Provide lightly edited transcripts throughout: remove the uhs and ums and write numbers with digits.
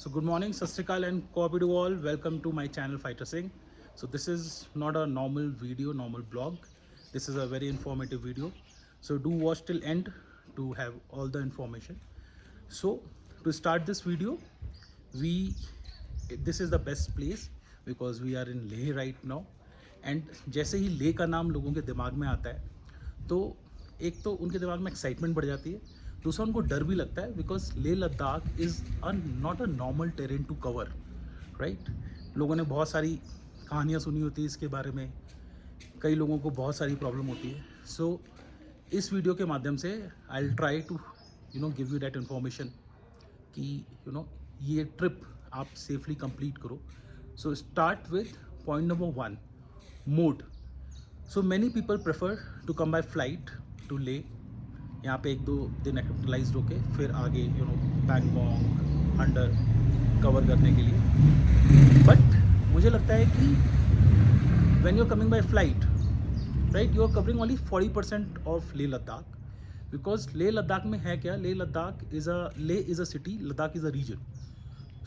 So good morning, Sasrikal and Copy to all. Welcome to my channel Fighter Singh. So this is not a normal video, normal blog. This is a very informative video. So do watch till end to have all the information. So to start this video, we this is the best place because we are in Leh right now. And जैसे ही लेह का नाम लोगों के दिमाग में आता है तो एक तो उनके दिमाग में एक्साइटमेंट बढ़ जाती है, दूसरा उनको डर भी लगता है because Leh Ladakh is not a normal terrain to cover, right. लोगों ने बहुत सारी कहानियाँ सुनी होती है इसके बारे में, कई लोगों को बहुत सारी प्रॉब्लम होती है। सो इस वीडियो के माध्यम से I will try to give you that information कि ये ट्रिप आप सेफली कंप्लीट करो। So start with point number 1, mode. So many people prefer to come by flight to Leh, यहाँ पे 1-2 दिन एक्टिलाइज होके फिर आगे बैंकॉक अंडर कवर करने के लिए। बट मुझे लगता है कि when you are coming by flight, right, you are covering only 40% of Leh Ladakh. Because Leh Ladakh में है क्या, Leh is a city, Ladakh is a region.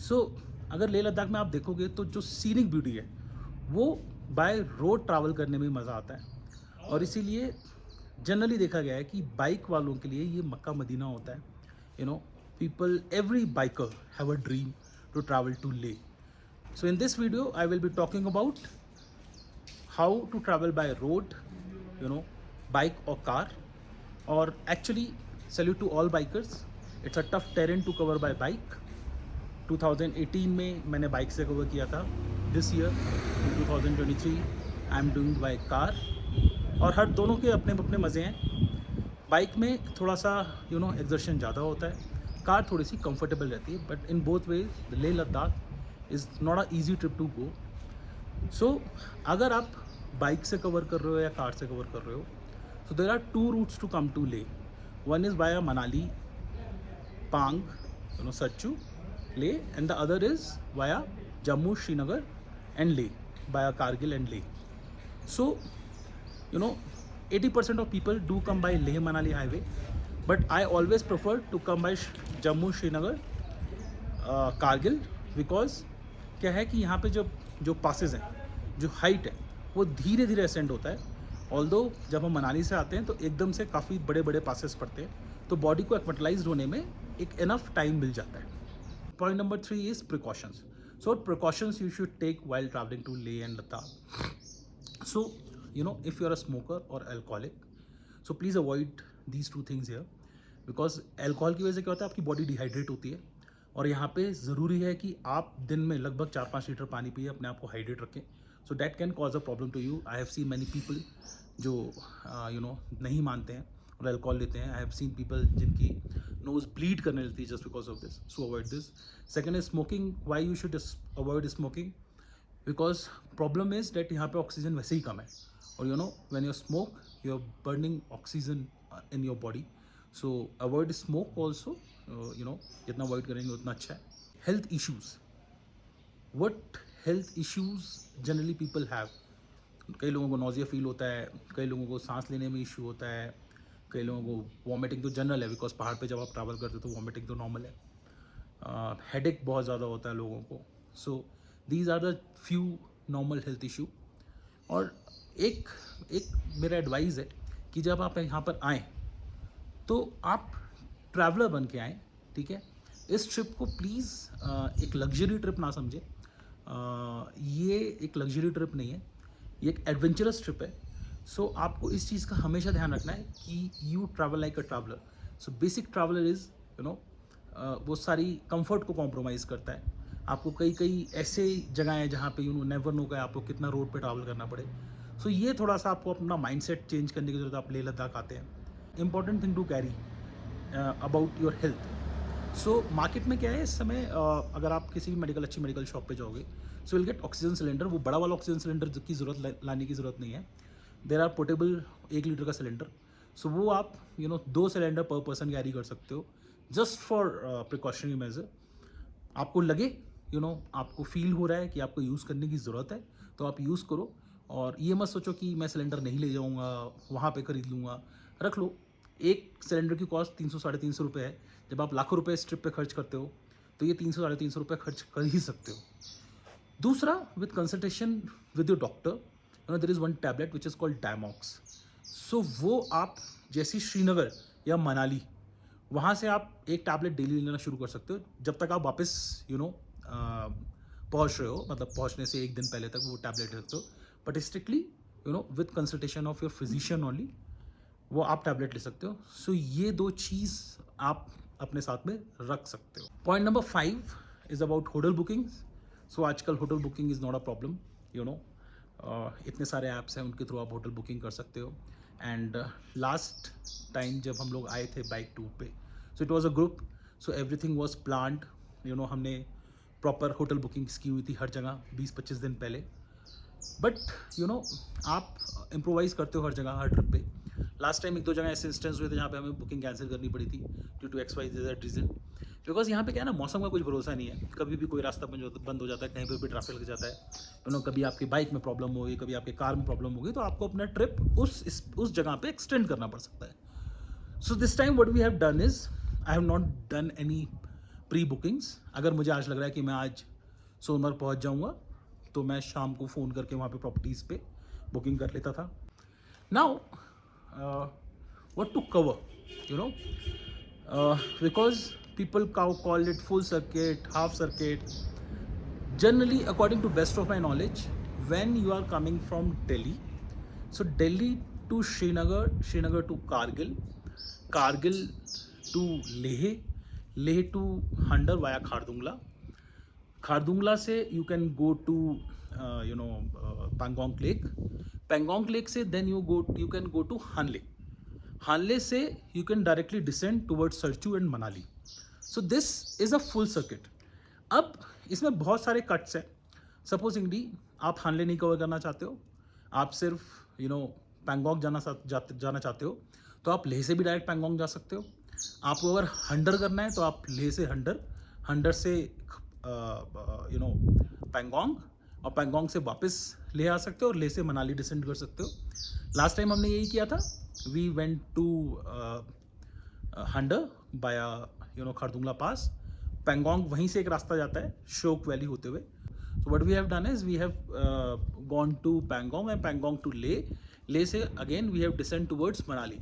So अगर लेह लद्दाख में आप देखोगे तो जो सीनिक ब्यूटी है वो बाय रोड ट्रैवल करने में मज़ा आता है, और इसीलिए जनरली देखा गया है कि बाइक वालों के लिए ये मक्का मदीना होता है। People, every biker have a dream to travel to Leh. So in this video I will be talking about how to travel by road, bike और कार। और actually salute to all bikers, it's a tough terrain to cover by bike. 2018 में मैंने bike से cover किया था, this year 2023 I am doing by car. और हर दोनों के अपने अपने मज़े हैं। बाइक में थोड़ा सा एक्सर्शन ज़्यादा होता है, कार थोड़ी सी कंफर्टेबल रहती है, but in both ways Leh Ladakh is not a easy trip to go. So अगर आप बाइक से कवर कर रहे हो या कार से कवर कर रहे हो, so there are 2 routes to come to Leh. One is via Manali, Pang, Sachu, Leh, and the other is via Jammu, Srinagar, and Leh, via Kargil and Leh. So, 80% of people do come by Leh Manali highway, but I always prefer to come by Jammu, Srinagar, Kargil, because क्या है कि यहाँ पे जो passes हैं, जो height है वो धीरे धीरे असेंड होता है। ऑल्दो जब हम मनाली से आते हैं तो एकदम से काफ़ी बड़े बड़े पासेस पड़ते हैं, तो बॉडी को एक्मेटलाइज होने में एक इनफ टाइम मिल जाता है। Point number 3 is precautions. So precautions you should take while travelling to Leh and Ladakh. So if you are a smoker और alcoholic, so please avoid these 2 things here. Because alcohol की वजह से क्या होता है, आपकी बॉडी डिहाइड्रेट होती है, और यहाँ पे ज़रूरी है कि आप दिन में लगभग 4-5 लीटर पानी पिए, अपने आप को हाइड्रेट रखें। So that can cause a problem to you. I have seen many people जो नहीं मानते हैं और अल्कोहल लेते हैं। आई हैव सीन पीपल जिनकी नोज ब्लीड करने लगती है just because of this. So avoid this. Second is smoking. Why you should avoid smoking? Because problem is that यहाँ पे ऑक्सीजन वैसे ही कम है, और when you smoke you are burning oxygen in your body. So avoid smoke also, जितना avoid करेंगे उतना अच्छा है। Health issues, what health issues generally people have. कई लोगों को नोजिया फील होता है, कई लोगों को सांस लेने में इशू होता है, कई लोगों को वॉमिटिंग तो जनरल है, बिकॉज पहाड़ पे जब आप ट्रैवल करते हो तो वॉमिटिंग तो नॉर्मल है। हेडेक बहुत ज़्यादा होता है लोगों को। So these are the few normal health issue. और एक मेरा एडवाइस है कि जब आप यहाँ पर आएँ तो आप ट्रैवलर बन के आएँ, ठीक है। इस ट्रिप को प्लीज़ एक लग्जरी ट्रिप ना समझें। ये एक लग्जरी ट्रिप नहीं है, ये एक एडवेंचरस ट्रिप है। सो आपको इस चीज़ का हमेशा ध्यान रखना है कि you travel like a traveller. So basic traveller is वो सारी कंफर्ट को कॉम्प्रोमाइज़ करता है। आपको कई ऐसे जगह हैं जहाँ पे नेवर नो का आपको कितना रोड पे ट्रैवल करना पड़े। सो ये थोड़ा सा आपको अपना माइंडसेट चेंज करने की ज़रूरत है। आप लेह लद्दाख आते हैं, important thing to carry about your health. So market में क्या है इस समय, अगर आप किसी भी अच्छी मेडिकल शॉप पे जाओगे, so will get oxygen cylinder. वो बड़ा वाला ऑक्सीजन सिलेंडर की ज़रूरत लाने की ज़रूरत नहीं है। देर आर पोर्टेबल 1 लीटर का सिलेंडर। सो वो आप 2 सिलेंडर पर पर्सन कैरी कर सकते हो, जस्ट फॉर प्रिकॉशनरी मेजर। आपको लगे आपको फील हो रहा है कि आपको यूज़ करने की ज़रूरत है तो आप यूज़ करो, और ये मत सोचो कि मैं सिलेंडर नहीं ले जाऊँगा, वहाँ पे खरीद लूँगा। रख लो। एक सिलेंडर की कॉस्ट 300 साढ़े 300 रुपये है। जब आप लाखों रुपए इस ट्रिप पे खर्च करते हो तो ये 300 साढ़े 300 रुपये खर्च कर ही सकते हो। दूसरा, with consultation with your doctor, there is one tablet which is called Diamox. So वो आप जैसे श्रीनगर या मनाली, वहाँ से आप एक टैबलेट डेली लेना शुरू कर सकते हो जब तक आप वापस पहुँच रहे हो, मतलब पहुँचने से एक दिन पहले तक वो टैबलेट ले सकते हो। But strictly with consultation of your physician only वो आप टैबलेट ले सकते हो। सो ये 2 चीज़ आप अपने साथ में रख सकते हो। Point number 5 is about hotel booking. So आजकल hotel booking is not a problem, इतने सारे ऐप्स हैं, उनके थ्रू आप होटल बुकिंग कर सकते हो। एंड लास्ट टाइम जब हम लोग आए थे बाइक टूर पे, so it was a group, so everything was planned, हमने प्रॉपर होटल बुकिंग्स की हुई थी हर जगह 20-25 दिन पहले। बट आप इम्प्रोवाइज करते हो हर जगह, हर ट्रिप पे। लास्ट टाइम 1-2 जगह ऐसे इंस्टेंस हुए थे जहाँ पे हमें बुकिंग कैंसिल करनी पड़ी थी due to XYZ reason. Because यहाँ पे क्या है ना, मौसम का कुछ भरोसा नहीं है, कभी भी कोई रास्ता बंद हो जाता है, कहीं पर भी ट्रैफिक लग जाता है, कभी आपकी बाइक में प्रॉब्लम होगी, कभी आपके कार में प्रॉब्लम होगी, तो आपको अपना ट्रिप उस जगह पे एक्सटेंड करना पड़ सकता है। So this time what we have done is, I have not done any pre bookings. अगर मुझे आज लग रहा है कि मैं आज सोनमर्ग पहुँच जाऊँगा, तो मैं शाम को फ़ोन करके वहाँ पे प्रॉपर्टीज़ पे बुकिंग कर लेता था। Now what to cover, because people call it full circuit, half circuit. Generally, according to best of my knowledge, when you are coming from Delhi, so Delhi to Srinagar, Srinagar to Kargil, Kargil to Leh, Leh to Handar via Khardungla, Khardungla से you can go to Pangong Lake, Pangong Lake से then you can go to Hanle, Hanle से you can directly descend towards Sarchu and Manali. So this is a full circuit. अब इसमें बहुत सारे cuts हैं। Supposedly आप हानले नहीं cover करना चाहते हो, आप सिर्फ पैंगोंग जाना चाहते हो, तो आप लेह से भी डायरेक्ट पैंगोंग जा सकते हो। आपको अगर हंडर करना है तो आप लेह से हंडर से पैंगोंग, और पैंगोंग से वापस ले आ सकते हो और ले से मनाली डिसेंड कर सकते हो। लास्ट टाइम हमने यही किया था, वी वेंट टू हंडर बाया खारदुंगला पास, पैंगोंग वहीं से एक रास्ता जाता है शोक वैली होते हुए। तो what we have done is we have gone to Pangong and Pangong to Leh से again we have descend towards Manali.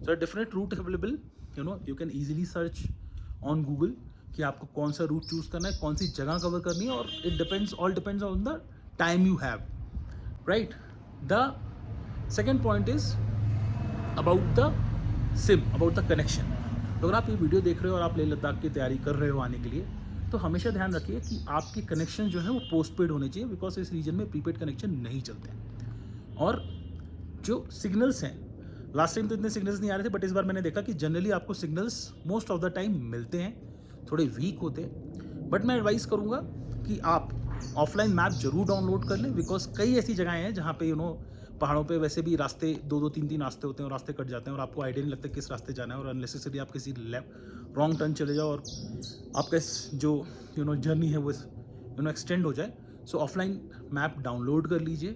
So different route available, you can easily search on Google कि आपको कौन सा रूट चूज़ करना है, कौन सी जगह कवर करनी है, और it all depends on the time you have, right. The second point is about the SIM, about the connection. तो अगर आप ये वीडियो देख रहे हो और आप लेह लद्दाख की तैयारी कर रहे हो आने के लिए, तो हमेशा ध्यान रखिए कि आपके कनेक्शन जो है वो पोस्ट पेड होने चाहिए, बिकॉज इस रीजन में प्रीपेड कनेक्शन नहीं चलते हैं। और जो सिग्नल्स हैं, लास्ट टाइम तो इतने सिग्नल्स नहीं आ रहे थे, बट इस बार मैंने देखा कि जनरली आपको signals most of the time मिलते हैं, थोड़े वीक होते हैं। बट मैं एडवाइस करूँगा कि आप ऑफलाइन मैप जरूर डाउनलोड कर लें, बिकॉज कई ऐसी जगहें हैं जहाँ पे पहाड़ों पे वैसे भी रास्ते 2-2 3-3 रास्ते होते हैं और रास्ते कट जाते हैं और आपको आइडिया नहीं लगता किस रास्ते जाना है, और अननेसेसरी आप किसी रॉन्ग टर्न चले जाओ और आपका जो जर्नी है वो एक्सटेंड हो जाए। सो ऑफलाइन मैप डाउनलोड कर लीजिए,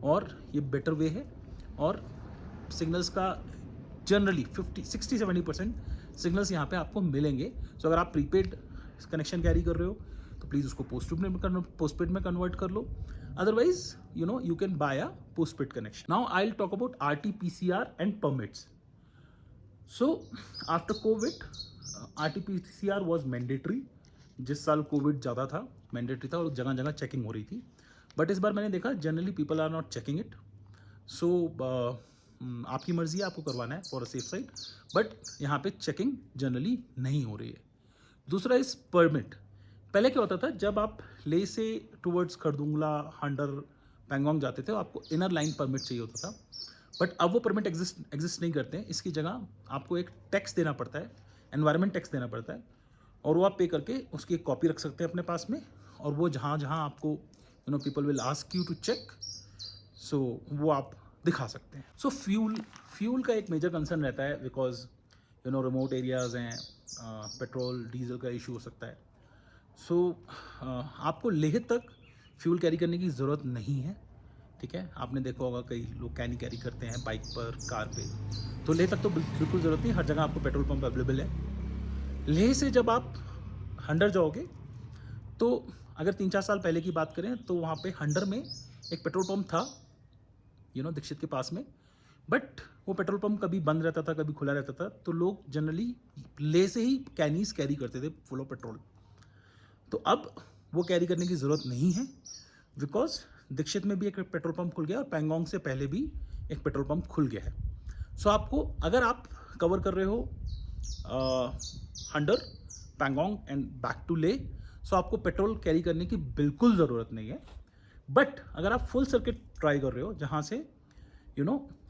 और ये बेटर वे है। और सिग्नल्स का जनरली 60-70% सिग्नल्स यहाँ पे आपको मिलेंगे। सो अगर आप प्रीपेड कनेक्शन कैरी कर रहे हो तो प्लीज़ उसको पोस्टपेड में कन्वर्ट कर लो, otherwise you can buy a postpaid connection. Now I'll talk about RT-PCR and permits. So after COVID, RT-PCR was mandatory. जिस साल कोविड ज़्यादा था मैंडेटरी था और जगह जगह चेकिंग हो रही थी, बट इस बार मैंने देखा generally people are not checking it. So आपकी मर्जी है आपको करवाना है for a safe side, but यहाँ पे चेकिंग जनरली नहीं हो रही है। दूसरा इस परमिट। पहले क्या होता था, जब आप ले से टुवर्ड्स खरदुंगला, हंडर, पैंगोंग जाते थे, आपको इनर लाइन परमिट चाहिए होता था, बट अब वो परमिट एग्जिस्ट नहीं करते हैं। इसकी जगह आपको एक टैक्स देना पड़ता है, एनवायरनमेंट टैक्स देना पड़ता है, और वो आप पे करके उसकी एक कॉपी रख सकते हैं अपने पास में, और वो जहाँ जहाँ आपको people will ask you to check, so वो आप दिखा सकते हैं। सो फ्यूल का एक मेजर कंसर्न रहता है, बिकॉज रिमोट एरियाज़ हैं, पेट्रोल डीजल का इशू हो सकता है। सो आपको लेह तक फ्यूल कैरी करने की ज़रूरत नहीं है, ठीक है। आपने देखा होगा कई लोग कैरी करते हैं बाइक पर, कार पे, तो लेह तक तो बिल्कुल ज़रूरत नहीं, हर जगह आपको पेट्रोल पंप अवेलेबल है। लेह से जब आप हंडर जाओगे तो अगर 3-4 साल पहले की बात करें तो वहाँ पे हंडर में एक पेट्रोल पंप था, दीक्षित के पास में। बट वो पेट्रोल पंप कभी बंद रहता था, कभी खुला रहता था, तो लोग जनरली ले से ही कैनीज कैरी करते थे फुल ऑफ पेट्रोल। तो अब वो कैरी करने की ज़रूरत नहीं है, बिकॉज दीक्षित में भी एक पेट्रोल पंप खुल गया और पैंगोंग से पहले भी एक पेट्रोल पंप खुल गया है। सो आपको, अगर आप कवर कर रहे हो Hunder, Pangong and back to Leh, so आपको पेट्रोल कैरी करने की बिल्कुल ज़रूरत नहीं है। बट अगर आप फुल सर्किट ट्राई कर रहे हो, जहाँ से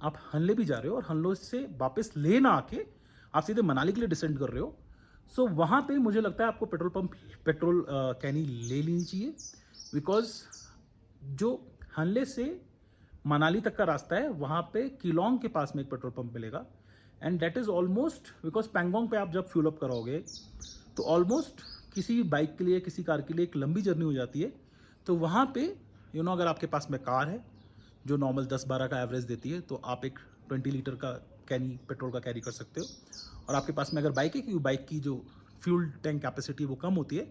आप हनले भी जा रहे हो और हनलो से वापस ले ना आके आप सीधे मनाली के लिए डिसेंड कर रहे हो, सो वहाँ पे मुझे लगता है आपको पेट्रोल कैनी ले लेनी चाहिए। बिकॉज जो हनले से मनाली तक का रास्ता है, वहाँ पे किलोंग के पास में एक पेट्रोल पंप मिलेगा, and that is almost, because Pangong पे आप जब फ्यूल अप कराओगे तो ऑलमोस्ट किसी बाइक के लिए, किसी कार के लिए एक लंबी जर्नी हो जाती है। तो वहाँ पे अगर आपके पास में कार है जो नॉर्मल 10-12 का एवरेज देती है, तो आप एक 20 लीटर का कैनी पेट्रोल का कैरी कर सकते हो। और आपके पास में अगर बाइक है, क्योंकि बाइक की जो फ्यूल टैंक कैपेसिटी है वो कम होती है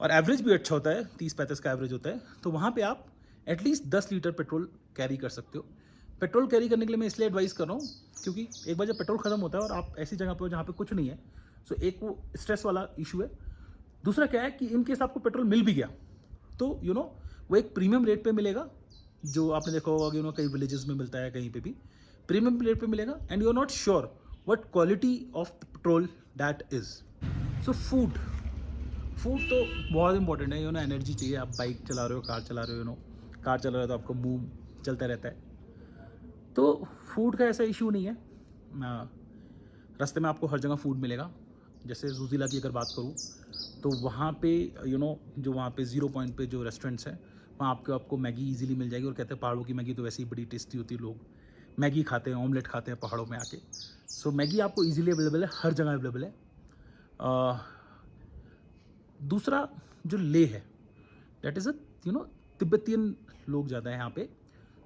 और एवरेज भी अच्छा होता है, 30-35 का एवरेज होता है, तो वहाँ पे आप एटलीस्ट 10 लीटर पेट्रोल कैरी कर सकते हो। पेट्रोल कैरी करने के लिए मैं इसलिए एडवाइस कर रहा हूँ क्योंकि एक बार जब पेट्रोल खत्म होता है और आप ऐसी जगह पे हो जहाँ पे कुछ नहीं है, सो एक वो स्ट्रेस वाला इशू है। दूसरा क्या है कि इन केस आपको पेट्रोल मिल भी गया तो वो एक प्रीमियम रेट पे मिलेगा, जो आपने देखा होगा कि कई विलेजेस में मिलता है, कहीं पे भी प्रीमियम रेट पे मिलेगा, and you are not sure what quality of petrol that is. So food तो बहुत इंपॉर्टेंट है। एनर्जी चाहिए। आप बाइक चला रहे हो, कार चला रहे हो, कार चला रहे हो तो आपका मुंह चलता रहता है, तो फूड का ऐसा इशू नहीं है। रास्ते में आपको हर जगह फूड मिलेगा। जैसे ज़ूज़िला की अगर बात करूँ तो वहाँ पे जो वहाँ पे 0 पॉइंट पे जो रेस्टोरेंट्स हैं, वहाँ आपको मैगी इजीली मिल जाएगी। और कहते हैं पहाड़ों की मैगी तो वैसे ही बड़ी टेस्टी होती है, लोग मैगी खाते हैं, ऑमलेट खाते हैं पहाड़ों में आके। सो मैगी आपको इजीली अवेलेबल है, हर जगह अवेलेबल है। दूसरा जो ले है, दैट इज़ तिब्बतियन लोग ज़्यादा हैं यहाँ पे।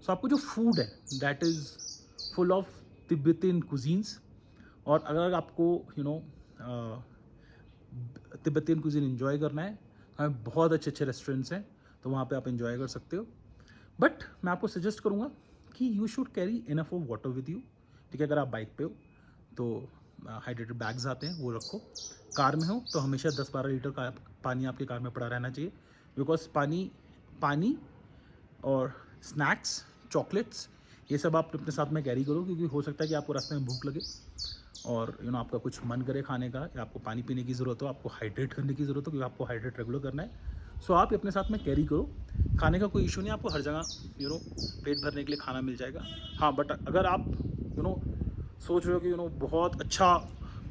सो आपको जो फूड है that is full of Tibetan cuisines. और अगर आपको तिब्बतियन कुजीन एंजॉय करना है, हमें बहुत अच्छे रेस्टोरेंट्स हैं, तो वहाँ पे आप एंजॉय कर सकते हो। बट मैं आपको सजेस्ट करूँगा कि you should carry enough of water with you. ठीक है, अगर आप बाइक पे हो तो हाइड्रेटेड बैग्स आते हैं, वो रखो। कार में हो तो हमेशा 10-12 लीटर का पानी आपके कार में पड़ा रहना चाहिए। बिकॉज पानी और स्नैक्स, चॉकलेट्स, ये सब आप अपने साथ में कैरी करो, क्योंकि हो सकता है कि आपको रास्ते में भूख लगे और आपका कुछ मन करे खाने का, या आपको पानी पीने की ज़रूरत हो, आपको हाइड्रेट करने की ज़रूरत हो, क्योंकि आपको हाइड्रेट रेगुलर करना है। सो आप अपने साथ में कैरी करो। खाने का कोई इशू नहीं, आपको हर जगह पेट भरने के लिए खाना मिल जाएगा। हाँ, बट अगर आप सोच रहे हो कि बहुत अच्छा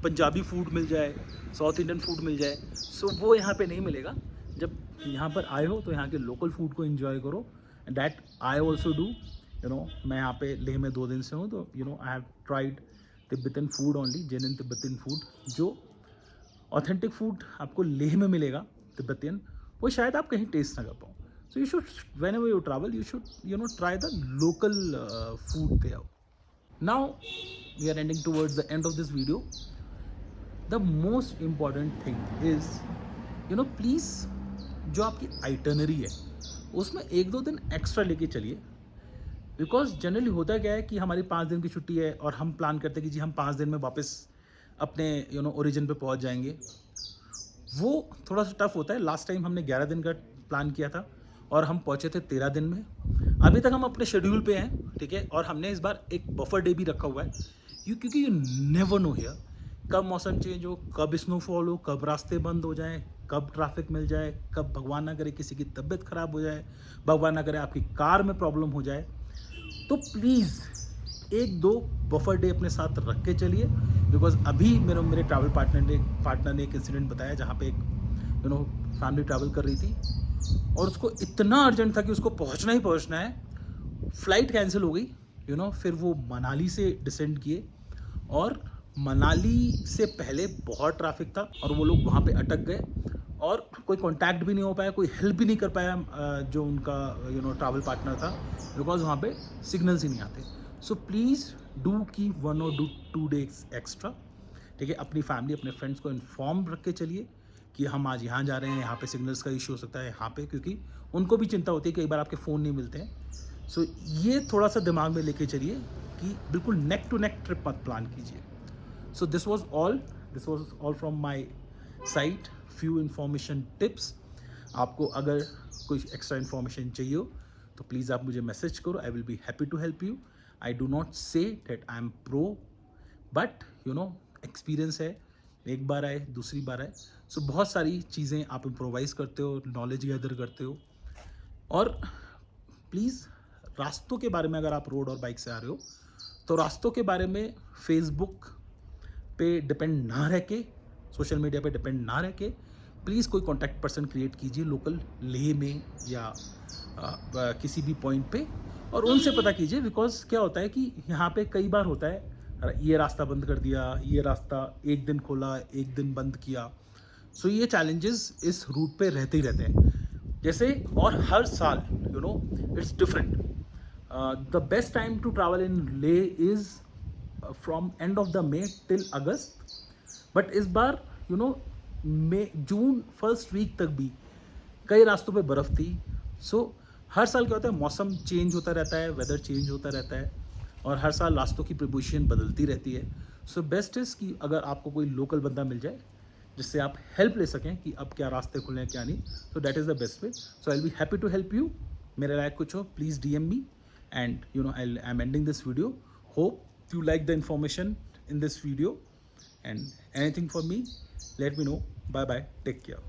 पंजाबी फूड मिल जाए, साउथ इंडियन फूड मिल जाए, सो वो यहाँ पे नहीं मिलेगा। जब यहाँ पर आए हो तो यहाँ के लोकल फूड को एंजॉय करो, दैट आई ऑल्सो डू। मैं यहाँ पे लेह में 2 दिन से हूँ, तो I have tried Tibetan food only, genuine Tibetan food. जो ऑथेंटिक फूड आपको लेह में मिलेगा तिब्बतियन, वो शायद आप कहीं टेस्ट ना कर पाओ। So you should, whenever you travel, you should try the local food there. Now we are ending towards the end of this video. The most important thing is please, जो आपकी itinerary है उसमें 1-2 दिन extra लेके चलिए। Because generally होता क्या है कि हमारी 5 दिन की छुट्टी है और हम प्लान करते हैं कि जी हम 5 दिन में वापस अपने ओरिजिन पे पहुंच जाएंगे। वो थोड़ा सा टफ होता है। लास्ट टाइम हमने 11 दिन का प्लान किया था और हम पहुंचे थे 13 दिन में। अभी तक हम अपने शेड्यूल पे हैं, ठीक है। और हमने इस बार एक बफर डे भी रखा हुआ है, क्योंकि यू नेवर नो हियर कब मौसम चेंज हो, कब स्नोफॉल हो, कब रास्ते बंद हो जाए, कब ट्रैफिक मिल जाए, कब भगवान ना करे किसी की तबीयत ख़राब हो जाए, भगवान ना करे आपकी कार में प्रॉब्लम हो जाए। तो प्लीज़ 1-2 बफर डे अपने साथ रख के चलिए। बिकॉज अभी मेरे ट्रैवल पार्टनर ने एक इंसिडेंट बताया जहाँ पे एक फैमिली ट्रैवल कर रही थी और उसको इतना अर्जेंट था कि उसको पहुँचना ही पहुँचना है। फ़्लाइट कैंसिल हो गई, फिर वो मनाली से डिसेंड किए और मनाली से पहले बहुत ट्रैफिक था और वो लोग वहाँ पे अटक गए और कोई कांटेक्ट भी नहीं हो पाया, कोई हेल्प भी नहीं कर पाया जो उनका ट्रैवल पार्टनर था, बिकॉज वहाँ पे सिग्नल्स ही नहीं आते। So please do keep 1 or 2 days extra, ठीक है। अपनी फैमिली, अपने फ्रेंड्स को इन्फॉर्म रख के चलिए कि हम आज यहाँ जा रहे हैं, यहाँ पे सिग्नल्स का इशू हो सकता है यहाँ पे, क्योंकि उनको भी चिंता होती है कि कई बार आपके फ़ोन नहीं मिलते हैं। सो ये थोड़ा सा दिमाग में लेके चलिए कि बिल्कुल नेक टू नेक ट्रिप मत प्लान कीजिए। So this was all from my site, few information tips. आपको अगर कोई एक्स्ट्रा इन्फॉर्मेशन चाहिए हो तो प्लीज़ आप मुझे मैसेज करो, I will be happy to help you. I do not say that I am pro, but experience है, एक बार आए दूसरी बार आए। सो बहुत सारी चीज़ें आप इम्प्रोवाइज़ करते हो, नॉलेज गैदर करते हो। और प्लीज़ रास्तों के बारे में, अगर आप रोड और बाइक से आ रहे हो तो रास्तों के बारे में फेसबुक पे डिपेंड ना रह के, सोशल मीडिया पे डिपेंड ना रह के, प्लीज़ कोई कॉन्टैक्ट पर्सन क्रिएट कीजिए लोकल लेह में या किसी भी पॉइंट पे, और उनसे पता कीजिए। बिकॉज क्या होता है कि यहाँ पे कई बार होता है ये रास्ता बंद कर दिया, ये रास्ता एक दिन खोला एक दिन बंद किया। सो ये चैलेंजेस इस रूट पे रहते ही रहते हैं जैसे। और हर साल it's different. The best time to travel in Leh is from end of the May till August, but इस बार मई जून फर्स्ट वीक तक भी कई रास्तों पे बर्फ़ थी। सो हर साल क्या होता है, मौसम चेंज होता रहता है, वेदर चेंज होता रहता है, और हर साल रास्तों की प्रिपोजिशन बदलती रहती है। सो बेस्ट इज़ कि अगर आपको कोई लोकल बंदा मिल जाए जिससे आप हेल्प ले सकें कि अब क्या रास्ते खुले हैं क्या नहीं, so that is the best way. So I'll be happy to help you. मेरे लायक कुछ हो please DM me, and I'm ending this video. Hope you like the information in this video, and anything for me let me know. Bye bye, take care.